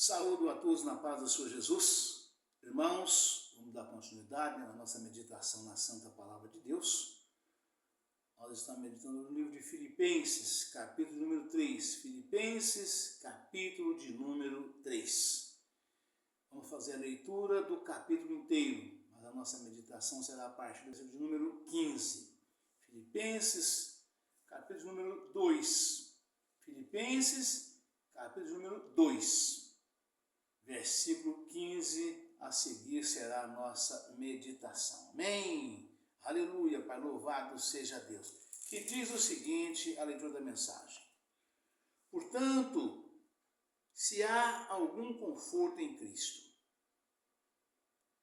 Saúdo a todos na paz do Senhor Jesus. Irmãos, vamos dar continuidade na nossa meditação na Santa Palavra de Deus. Nós estamos meditando no livro de Filipenses, capítulo número 3. Filipenses, capítulo de número 3. Vamos fazer a leitura do capítulo inteiro, mas a nossa meditação será a partir do versículo de número 15. Filipenses, capítulo número 2. Filipenses, capítulo número 2. Versículo 15 a seguir será a nossa meditação. Amém? Aleluia, Pai, louvado seja Deus. Que diz o seguinte, a leitura da mensagem. Portanto, se há algum conforto em Cristo,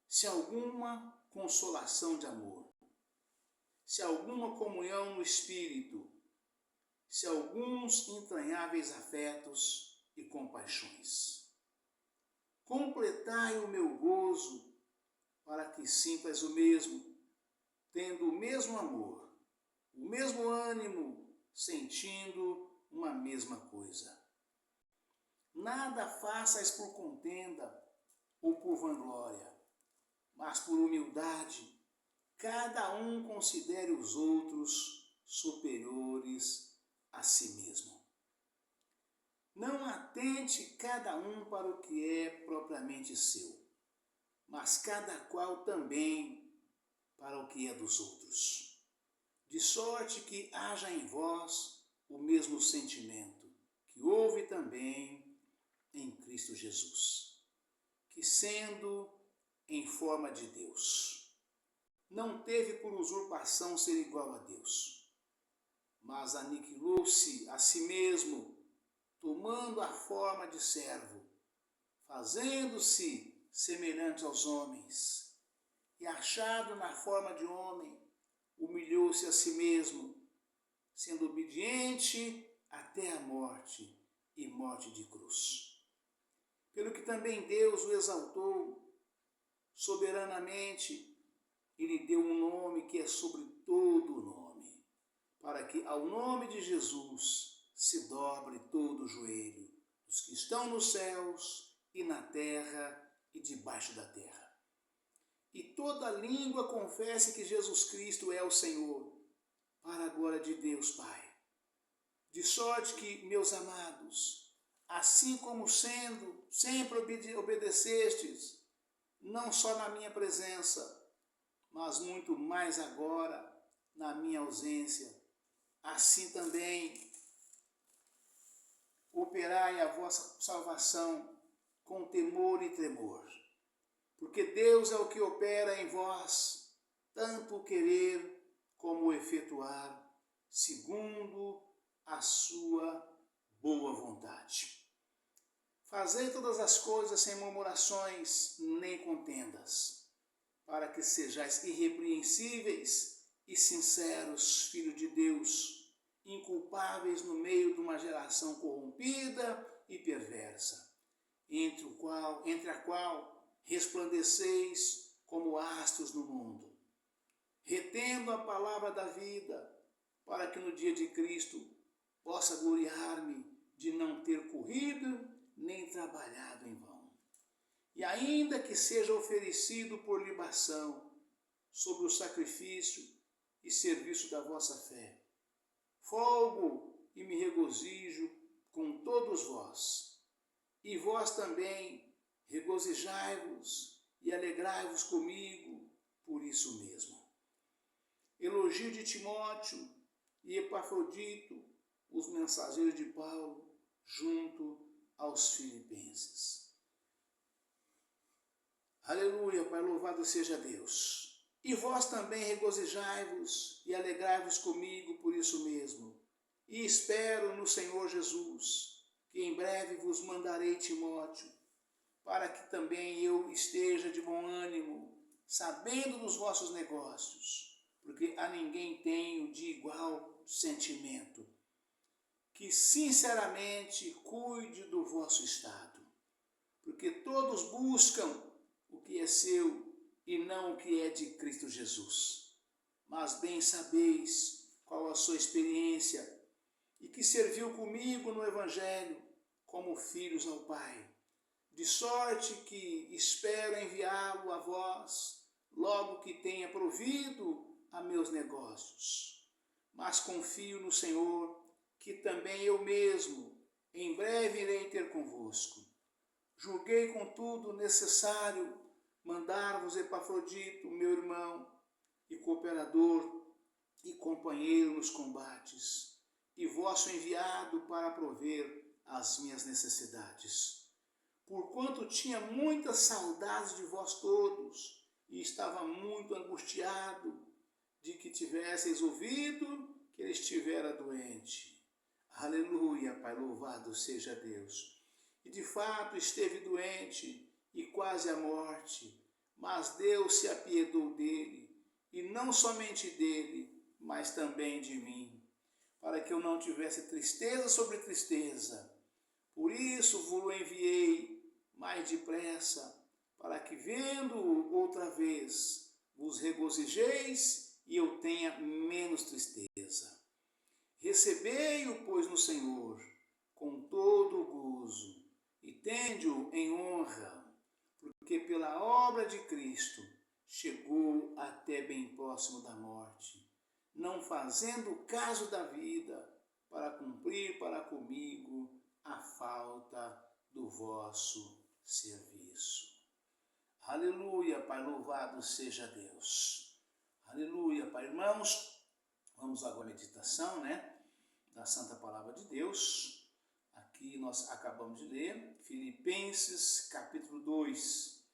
se alguma consolação de amor, se alguma comunhão no Espírito, se alguns entranháveis afetos e compaixões, completai o meu gozo, para que sintas o mesmo, tendo o mesmo amor, o mesmo ânimo, sentindo uma mesma coisa. Nada façais por contenda ou por vanglória, mas por humildade, cada um considere os outros superiores a si mesmo. Não atente cada um para o que é propriamente seu, mas cada qual também para o que é dos outros. De sorte que haja em vós o mesmo sentimento que houve também em Cristo Jesus, que sendo em forma de Deus, não teve por usurpação ser igual a Deus, mas aniquilou-se a si mesmo, tomando a forma de servo, fazendo-se semelhante aos homens, e achado na forma de homem, humilhou-se a si mesmo, sendo obediente até a morte, e morte de cruz. Pelo que também Deus o exaltou soberanamente, e lhe deu um nome que é sobre todo o nome, para que ao nome de Jesus se dobre todo o joelho dos que estão nos céus e na terra e debaixo da terra. E toda língua confesse que Jesus Cristo é o Senhor, para a glória de Deus Pai. De sorte que, meus amados, assim como sendo sempre obedecestes, não só na minha presença, mas muito mais agora na minha ausência, assim também operai a vossa salvação com temor e tremor, porque Deus é o que opera em vós, tanto o querer como o efetuar, segundo a sua boa vontade. Fazei todas as coisas sem murmurações nem contendas, para que sejais irrepreensíveis e sinceros, filhos de Deus, inculpáveis no meio de uma geração corrompida e perversa, entre a qual resplandeceis como astros no mundo, retendo a palavra da vida, para que no dia de Cristo possa gloriar-me de não ter corrido nem trabalhado em vão. E ainda que seja oferecido por libação sobre o sacrifício e serviço da vossa fé, folgo e me regozijo com todos vós. E vós também regozijai-vos e alegrai-vos comigo por isso mesmo. Elogio de Timóteo e Epafrodito, os mensageiros de Paulo, junto aos filipenses. Aleluia, Pai, louvado seja Deus. E vós também regozijai-vos e alegrai-vos comigo por isso mesmo. E espero no Senhor Jesus, que em breve vos mandarei Timóteo, para que também eu esteja de bom ânimo, sabendo dos vossos negócios, porque a ninguém tenho de igual sentimento, que sinceramente cuide do vosso estado, porque todos buscam o que é seu e não o que é de Cristo Jesus. Mas bem sabeis qual a sua experiência e que serviu comigo no Evangelho como filhos ao Pai. de sorte que espero enviá-lo a vós, logo que tenha provido a meus negócios. Mas confio no Senhor, que também eu mesmo em breve irei ter convosco. Julguei, contudo, necessário mandar-vos Epafrodito, meu irmão e cooperador e companheiro nos combates, e vosso enviado para prover as minhas necessidades. Porquanto tinha muitas saudades de vós todos, e estava muito angustiado de que tivesseis ouvido que ele estivera doente. Aleluia, Pai, louvado seja Deus. E de fato esteve doente e quase à morte, mas Deus se apiedou dele, e não somente dele, mas também de mim, para que eu não tivesse tristeza sobre tristeza. Por isso vos enviei mais depressa, para que, vendo-o outra vez, vos regozijeis e eu tenha menos tristeza. Recebei-o, pois, no Senhor, com todo o gozo, e tende-o em honra, porque pela obra de Cristo chegou até bem próximo da morte, não fazendo caso da vida, para cumprir para comigo a falta do vosso serviço. Aleluia, Pai, louvado seja Deus. Aleluia, Pai. Irmãos, vamos agora à meditação, da Santa Palavra de Deus. Aqui nós acabamos de ler Filipenses capítulo 2.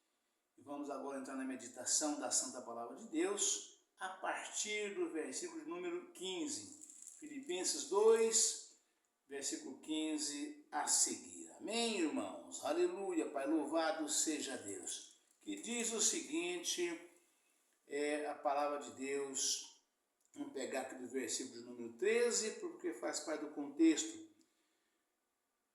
E vamos agora entrar na meditação da Santa Palavra de Deus a partir do versículo de número 15. Filipenses 2, versículo 15 a seguir. Amém, irmãos? Aleluia, Pai, louvado seja Deus. Que diz o seguinte, a Palavra de Deus. Vamos pegar aqui do versículo de número 13, porque faz parte do contexto.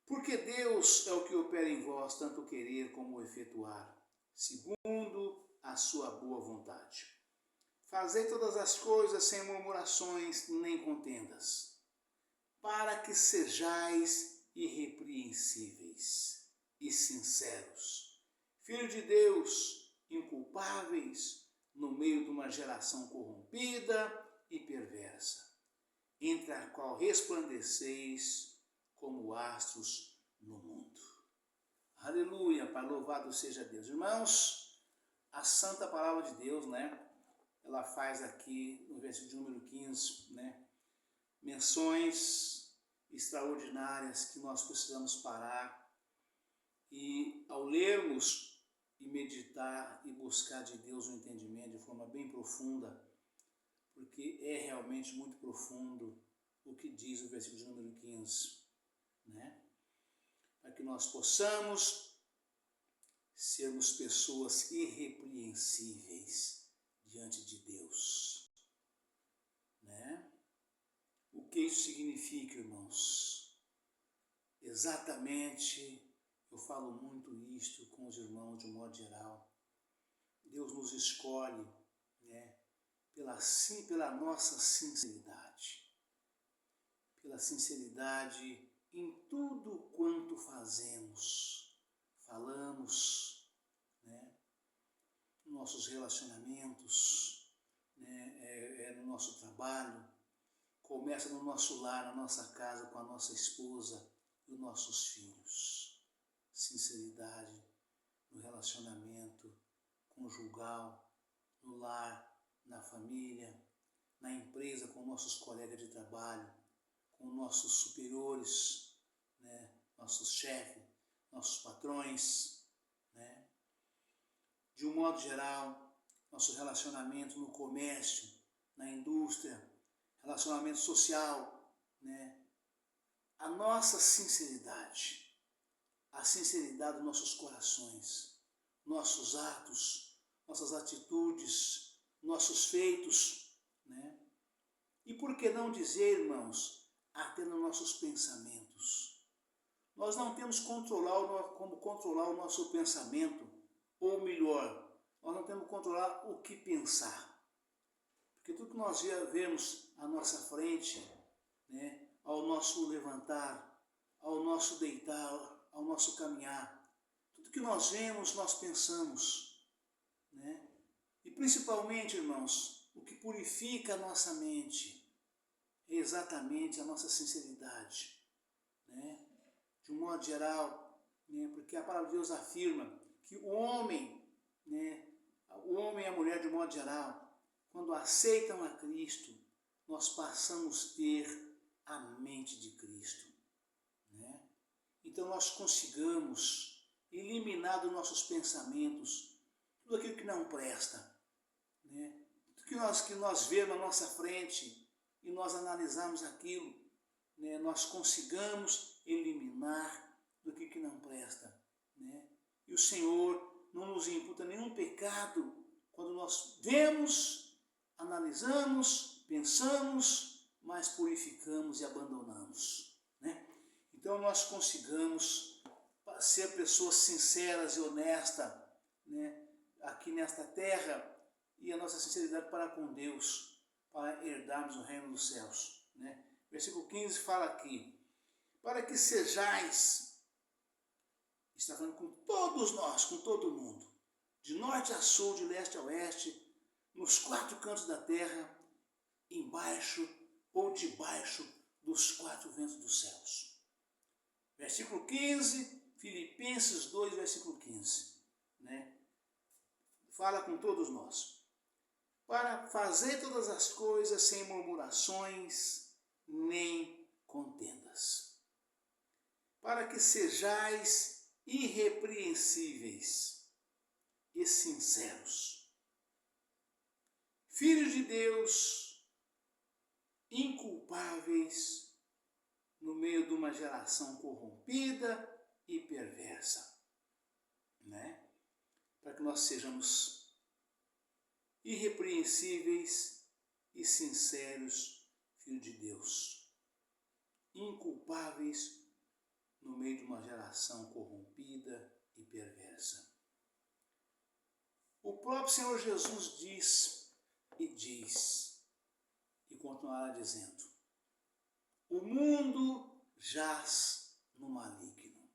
Porque Deus é o que opera em vós, tanto querer como efetuar, segundo a sua boa vontade. Fazei todas as coisas sem murmurações nem contendas, para que sejais irrepreensíveis e sinceros, filhos de Deus, inculpáveis, no meio de uma geração corrompida e perversa, entre a qual resplandeceis como astros no mundo. Aleluia, Pai, louvado seja Deus. Irmãos, a Santa Palavra de Deus, ela faz aqui no versículo de número 15, menções extraordinárias que nós precisamos parar e, ao lermos e meditar e buscar de Deus o entendimento de forma bem profunda, porque é realmente muito profundo o que diz o versículo de número 15, para que nós possamos sermos pessoas irrepreensíveis diante de Deus, O que isso significa, irmãos? Exatamente, eu falo muito isto com os irmãos de um modo geral. Deus nos escolhe, pela nossa sinceridade. Pela sinceridade em tudo quanto fazemos, falamos, nos nossos relacionamentos, no nosso trabalho, começa no nosso lar, na nossa casa, com a nossa esposa e os nossos filhos. Sinceridade no relacionamento conjugal, no lar, na família, na empresa, com nossos colegas de trabalho, com nossos superiores, nossos chefes, nossos patrões, De um modo geral, nosso relacionamento no comércio, na indústria, relacionamento social, A nossa sinceridade, a sinceridade dos nossos corações, nossos atos, nossas atitudes, nossos feitos, E por que não dizer, irmãos, até nos nossos pensamentos? Nós não temos como controlar o nosso pensamento, ou melhor, nós não temos como controlar o que pensar. Porque tudo que nós vemos à nossa frente, ao nosso levantar, ao nosso deitar, ao nosso caminhar, Tudo que nós vemos, nós pensamos, né? E principalmente, irmãos, o que purifica a nossa mente é exatamente a nossa sinceridade, né? De um modo geral, né? Porque a palavra de Deus afirma que o homem, né? O homem e a mulher, de um modo geral, quando aceitam a Cristo, nós passamos a ter a mente de Cristo, né? Então nós consigamos eliminar dos nossos pensamentos tudo aquilo que não presta, né? Tudo que nós vemos na nossa frente e nós analisamos aquilo, né? Nós consigamos eliminar do que não presta, né? E o Senhor não nos imputa nenhum pecado quando nós vemos, analisamos, pensamos, mas purificamos e abandonamos, né? Então nós consigamos ser pessoas sinceras e honestas, né? Aqui nesta terra, e a nossa sinceridade para com Deus, para herdarmos o reino dos céus, né? Versículo 15 fala aqui: para que sejais, está falando com todos nós, com todo mundo, de norte a sul, de leste a oeste, nos quatro cantos da terra, embaixo ou debaixo dos quatro ventos dos céus. Versículo 15, Filipenses 2, versículo 15, né? Fala com todos nós. Para fazer todas as coisas sem murmurações nem contendas, para que sejais irrepreensíveis e sinceros, filhos de Deus, inculpáveis no meio de uma geração corrompida e perversa, né? Para que nós sejamos irrepreensíveis e sinceros, filhos de Deus, inculpáveis no meio de uma geração corrompida e perversa. O próprio Senhor Jesus diz e continuará dizendo: o mundo jaz no maligno.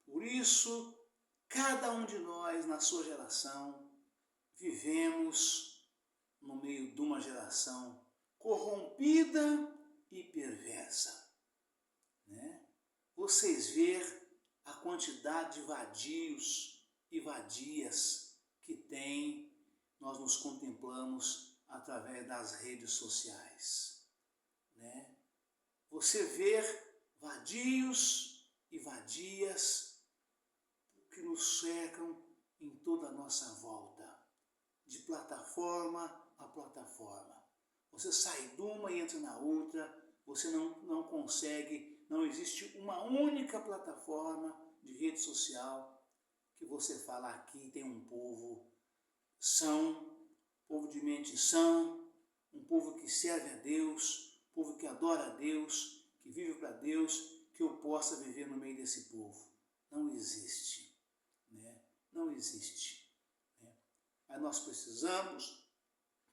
Por isso, cada um de nós, na sua geração, vivemos no meio de uma geração corrompida e perversa, né? Vocês veem a quantidade de vadios e vadias que tem, nós nos contemplamos através das redes sociais, né? Você vê vadios e vadias que nos cercam em toda a nossa volta, de plataforma a plataforma. Você sai de uma e entra na outra, você não consegue, não existe uma única plataforma de rede social que você fala: aqui tem um povo são, povo de mente são, um povo que serve a Deus, um povo que adora a Deus, que vive para Deus, que eu possa viver no meio desse povo. Não existe, né? Não existe. Mas nós precisamos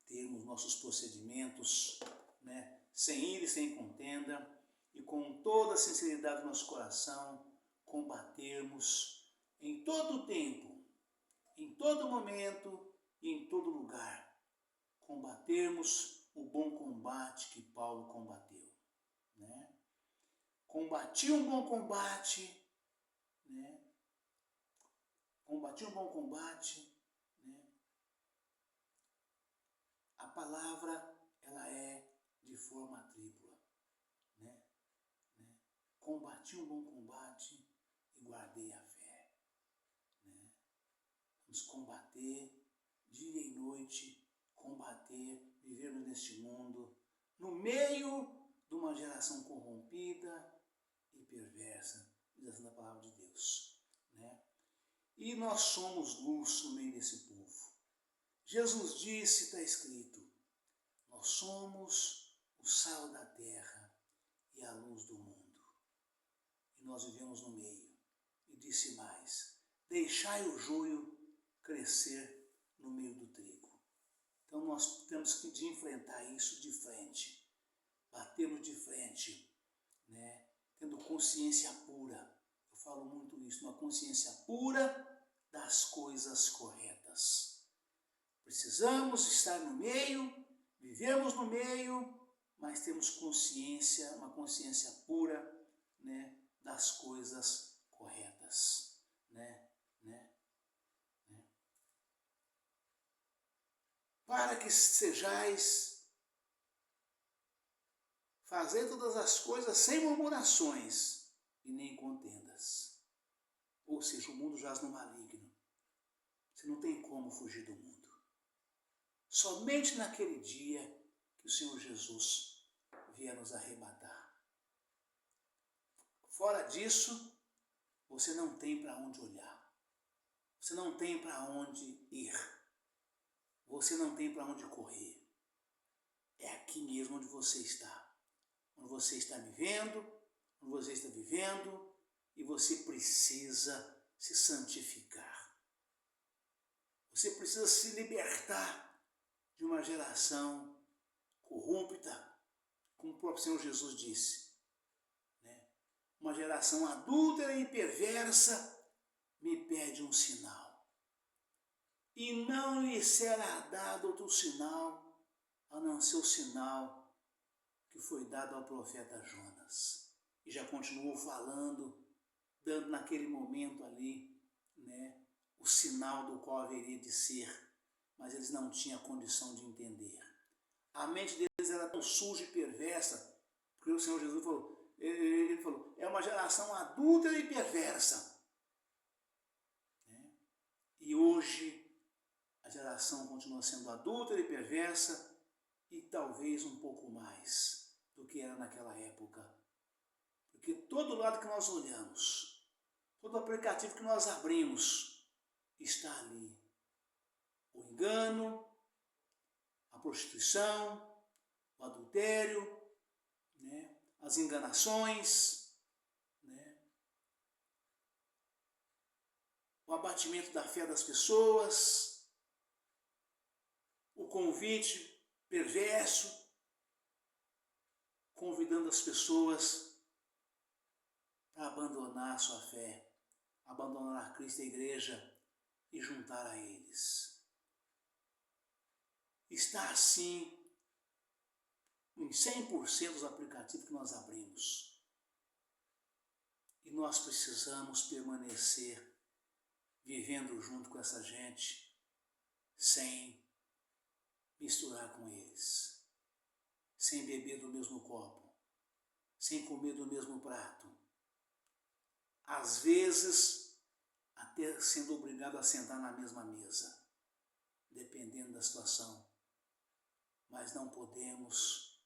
termos nossos procedimentos, né, sem ira e sem contenda, e com toda a sinceridade do nosso coração, combatermos em todo o tempo, em todo momento e em todo lugar, combatermos o bom combate que Paulo combateu, né? Combati um bom combate, né? Combati um bom combate. A palavra, ela é de forma tripla, né? Combati um bom combate e guardei a fé, né? Vamos combater dia e noite, combater, vivermos neste mundo, no meio de uma geração corrompida e perversa, diz assim a palavra de Deus, né? E nós somos luz no meio desse povo. Jesus disse, está escrito: nós somos o sal da terra e a luz do mundo. E nós vivemos no meio. E disse mais: deixai o joio crescer no meio do trigo. Então nós temos que enfrentar isso de frente. Batemos de frente, né? Tendo consciência pura. Eu falo muito isso, uma consciência pura das coisas corretas. Precisamos estar no meio, vivemos no meio, mas temos consciência, uma consciência pura, né, das coisas corretas, né? Para que sejais fazer todas as coisas sem murmurações e nem contendas. Ou seja, o mundo jaz no maligno. Você não tem como fugir do mundo. Somente naquele dia que o Senhor Jesus vier nos arrebatar. Fora disso, você não tem para onde olhar. Você não tem para onde ir. Você não tem para onde correr. É aqui mesmo onde você está. Onde você está me vendo, onde você está vivendo, e você precisa se santificar. Você precisa se libertar de uma geração corrupta, como o próprio Senhor Jesus disse. Né? Uma geração adúltera e perversa me pede um sinal. E não lhe será dado outro sinal, a não ser o sinal que foi dado ao profeta Jonas. E já continuou falando, dando naquele momento ali, né, o sinal do qual haveria de ser, mas eles não tinham condição de entender. A mente deles era tão suja e perversa, porque o Senhor Jesus falou, ele falou, é uma geração adúltera e perversa. Né? E hoje a geração continua sendo adúltera e perversa, e talvez um pouco mais do que era naquela época. Porque todo lado que nós olhamos, todo aplicativo que nós abrimos, está ali. O engano, a prostituição, o adultério, né? As enganações, né? O abatimento da fé das pessoas, o convite perverso, convidando as pessoas a abandonar a sua fé, abandonar Cristo e a igreja e juntar a eles. Está assim em 100% dos aplicativos que nós abrimos. E nós precisamos permanecer vivendo junto com essa gente, sem misturar com eles, sem beber do mesmo copo, sem comer do mesmo prato. Às vezes, até sendo obrigado a sentar na mesma mesa, dependendo da situação. Mas não podemos,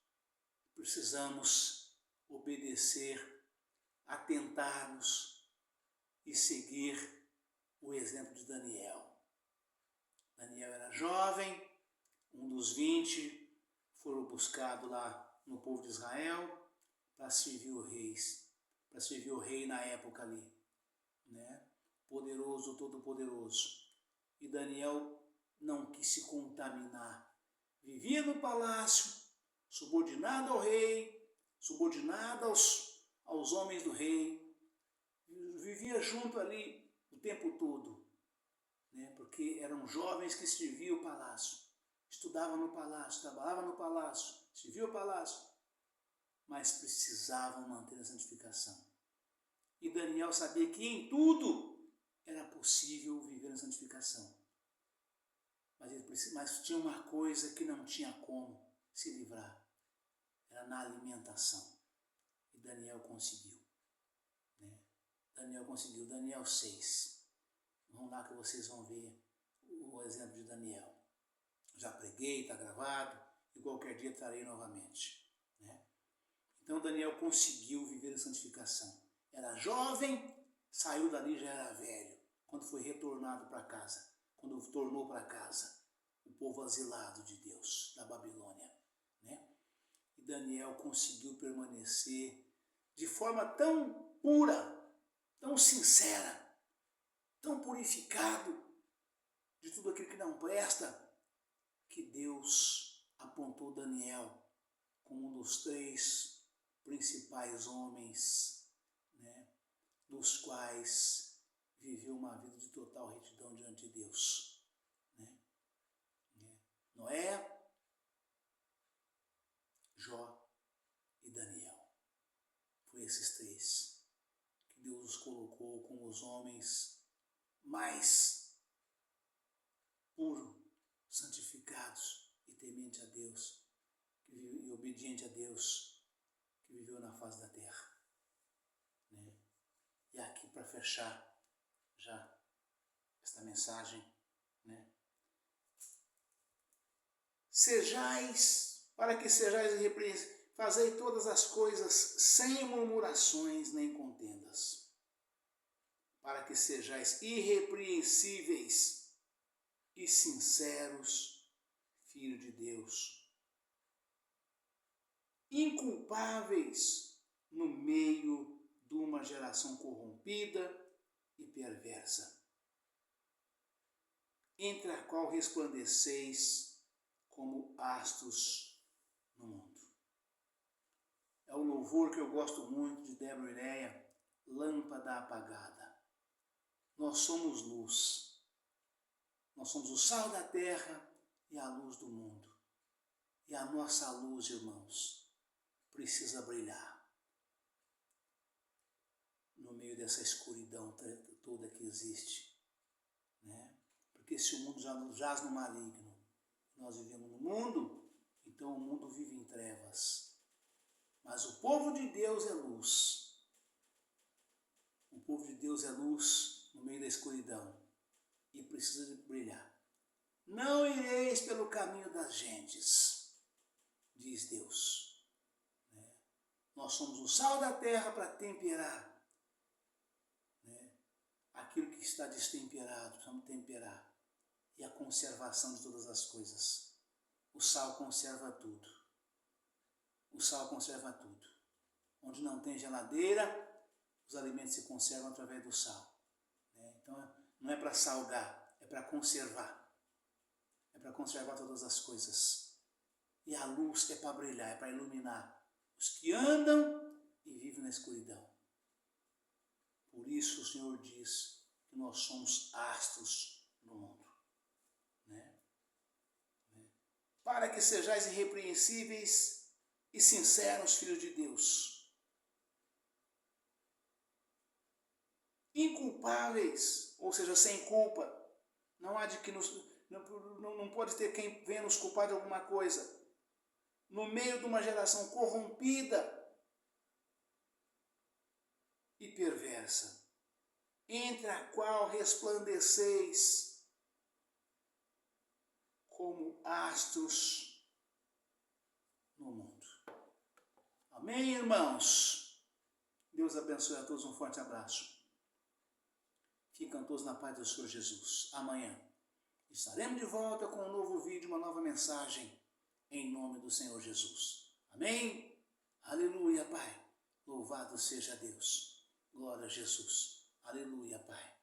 precisamos obedecer, atentar-nos e seguir o exemplo de Daniel. Daniel era jovem, um dos 20 foram buscados lá no povo de Israel para servir o rei na época ali, né? Poderoso, todo-poderoso. E Daniel não quis se contaminar. Vivia no palácio, subordinado ao rei, subordinado aos homens do rei. Vivia junto ali o tempo todo, né? Porque eram jovens que serviam o palácio. Estudavam no palácio, trabalhavam no palácio, serviam o palácio. Mas precisavam manter a santificação. E Daniel sabia que em tudo era possível viver a santificação. Mas tinha uma coisa que não tinha como se livrar. Era na alimentação. E Daniel conseguiu. Né? Daniel conseguiu. Daniel 6. Vamos lá que vocês vão ver o exemplo de Daniel. Já preguei, está gravado. E qualquer dia trarei novamente. Né? Então Daniel conseguiu viver a santificação. Era jovem, saiu dali já era velho. Quando foi retornado para casa. Quando tornou para casa. O povo asilado de Deus, da Babilônia. Né? E Daniel conseguiu permanecer de forma tão pura, tão sincera, tão purificado de tudo aquilo que não presta, que Deus apontou Daniel como um dos 3 principais homens, né, dos quais viveu uma vida de total retidão diante de Deus. Noé, Jó e Daniel. Foi esses três que Deus os colocou como os homens mais puros, santificados e temente a Deus, e obediente a Deus, que viveu na face da terra. E aqui, para fechar já esta mensagem, para que sejais irrepreensíveis, fazei todas as coisas sem murmurações nem contendas, para que sejais irrepreensíveis e sinceros, filho de Deus, inculpáveis no meio de uma geração corrompida e perversa, entre a qual resplandeceis como astros no mundo. É o louvor que eu gosto muito de Débora e Leia, lâmpada apagada. Nós somos luz. Nós somos o sal da terra e a luz do mundo. E a nossa luz, irmãos, precisa brilhar no meio dessa escuridão toda que existe. Porque se o mundo já jaz no maligno, nós vivemos no mundo, então o mundo vive em trevas. Mas o povo de Deus é luz. O povo de Deus é luz no meio da escuridão e precisa de brilhar. Não ireis pelo caminho das gentes, diz Deus. Nós somos o sal da terra para temperar aquilo que está destemperado, precisamos temperar. E a conservação de todas as coisas. O sal conserva tudo. O sal conserva tudo. Onde não tem geladeira, os alimentos se conservam através do sal. Então, não é para salgar, é para conservar. É para conservar todas as coisas. E a luz é para brilhar, é para iluminar os que andam e vivem na escuridão. Por isso o Senhor diz que nós somos astros no mundo. Para que sejais irrepreensíveis e sinceros, filhos de Deus. Inculpáveis, ou seja, sem culpa. Não há de que não pode ter quem venha nos culpar de alguma coisa. No meio de uma geração corrompida e perversa, entre a qual resplandeceis como astros no mundo. Amém, irmãos? Deus abençoe a todos, um forte abraço. Ficam todos na paz do Senhor Jesus. Amanhã estaremos de volta com um novo vídeo, uma nova mensagem, em nome do Senhor Jesus. Amém? Aleluia, Pai. Louvado seja Deus. Glória a Jesus. Aleluia, Pai.